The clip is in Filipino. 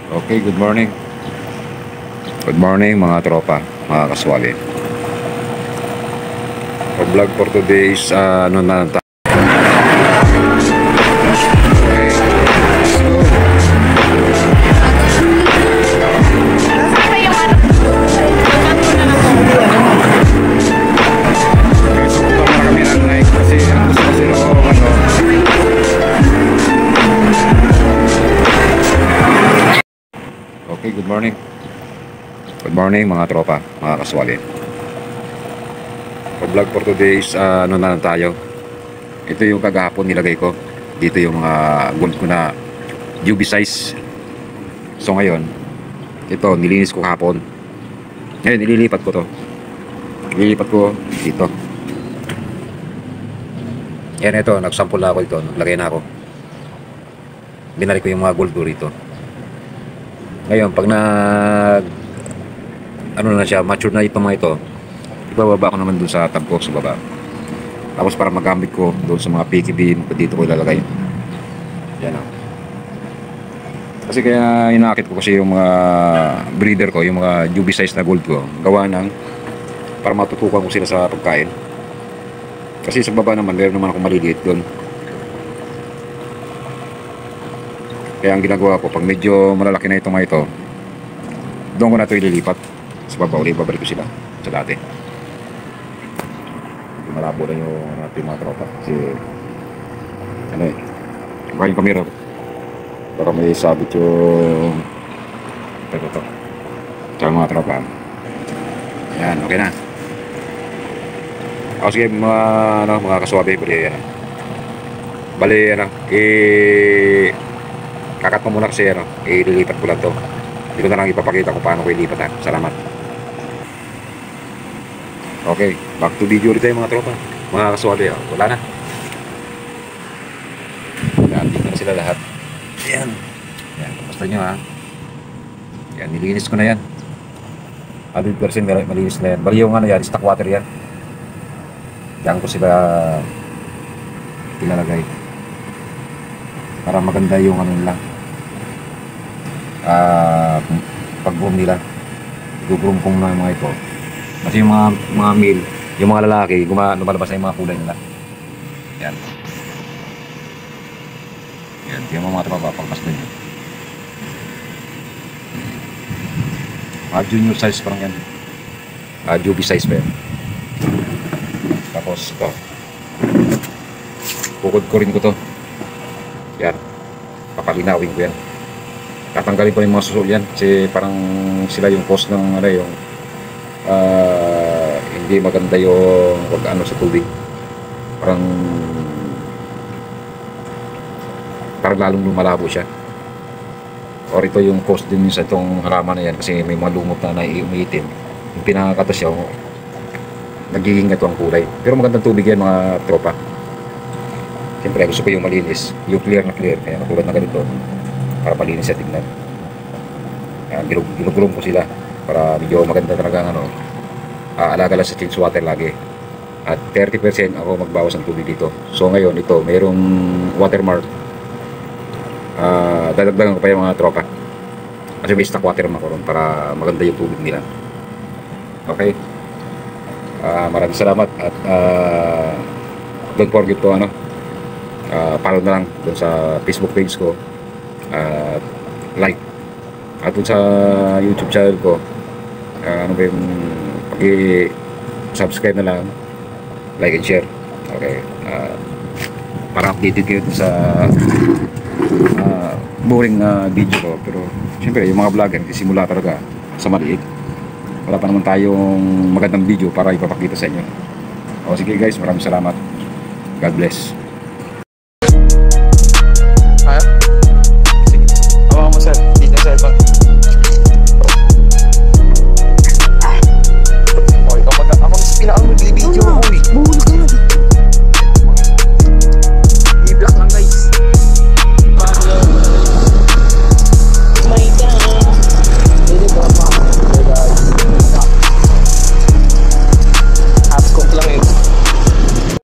Okay, good morning. Good morning mga tropa, mga kaswali. Our vlog for today is ano na tayo. Okay, good morning. Good morning mga tropa, mga kaswali. Our vlog for today is ano na tayo. Ito yung kagahapon nilagay ko. Dito yung mga gold ko na UV size. So ngayon, ito nilinis ko kahapon. Ngayon ililipat ko to. Ililipat ko dito. Yan, ito, nagsample na ako ito. Naglagay na ako. Binalik ko yung mga gold ko rito. Ngayon, pag ano na siya, mature na itong mga ito, ibababa ko naman dun sa tab ko sa baba. Tapos para magamit ko doon sa mga picky beam, dito ko ilalagay. Yan o. Kasi kaya inakit ko kasi yung mga breeder ko, yung mga UV size na gold ko, gawa ng para matutukan ko sila sa pagkain. Kasi sa baba naman, meron naman ako maliliit doon. Kaya ang ginagawa ko, pag medyo malalaki na itong mga ito, doon ko na ito ililipat. Sa baba ulit, babalik ko sila sa dati. Malabo na yung ating mga tropa. Kasi, ano eh, baka yung kamera. Para may sabit yung ito. Sa mga tropa. Yan, okay na. O sige, mga kaswabe ko yan. Bali, kakat mo muna kasi ililipat ko lang to. Dito na lang ipapakita ko paano ko ilipat ha. Salamat. Okay, back to video ulit tayo mga tropa. Mga kaswali, wala na. Yan, dito na sila lahat. Yan. Yan, basta nyo ha. Yan, nilinis ko na yan. 100% malinis na yan. Bali yung ano yan, stock water yan. Yan ko sila ilalagay. Para maganda yung ano nila. Pag-groom nila, i-groom ko muna yung mga ito kasi yung mga male, yung mga lalaki lumalabas na yung mga kulay nila. Yan yung mga tropa pagpas din mga junior size parang yan, UV size pa yan. Tapos ito bukod ko rin ko to, yan papalinawin ko yan. Tatanggalin ko yung mga suso yan kasi parang sila yung cause ng ano yung hindi maganda yung pag-ano sa tubig. Parang lalong lumalabo siya. Or ito yung cause din sa itong halaman na yan kasi may mga lumot na umiitim. Yung pinakakatas siya, nagiging ito ang kulay. Pero magandang tubig yan mga tropa. Siyempre gusto ko yung malinis, yung clear na clear. Kaya matulad na ganito para malinis sa tignan. Ginugroom ko sila para medyo maganda talaga ano. Alaga lang sa change water lagi. At 30% ako magbawas ng tubig dito. So ngayon ito, mayroong watermark. Dadagdagan ko pa yung mga tropa. Kasi may stock water naman ko ron para maganda yung tubig nila. Okay. Maraming salamat at don't forget to follow na lang dun sa Facebook page ko. Like at dun sa YouTube channel ko, ano ba yung pag-subscribe na lang, like and share. Okay, para updated kayo dun sa boring video ko. Pero syempre yung mga vlogger simula talaga sa maliit, wala pa naman tayong magandang video para ipapakita sa inyo. O sige guys, maraming salamat. God bless.